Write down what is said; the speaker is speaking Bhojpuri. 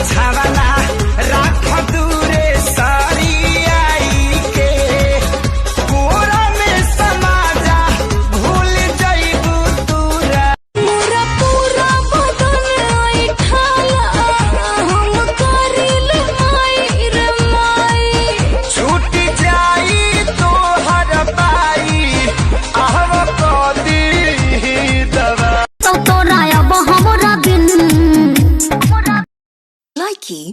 बिछावना राख दूरे सारी आई के पूरा में समाजा भूल जाइबू तूरा पूरा पूरा बदन ऐठाला हम करिल माई रे माई छूट जाई तोहर पाई आहव कदी दवा तो तोरा अब हमरा बिन Likey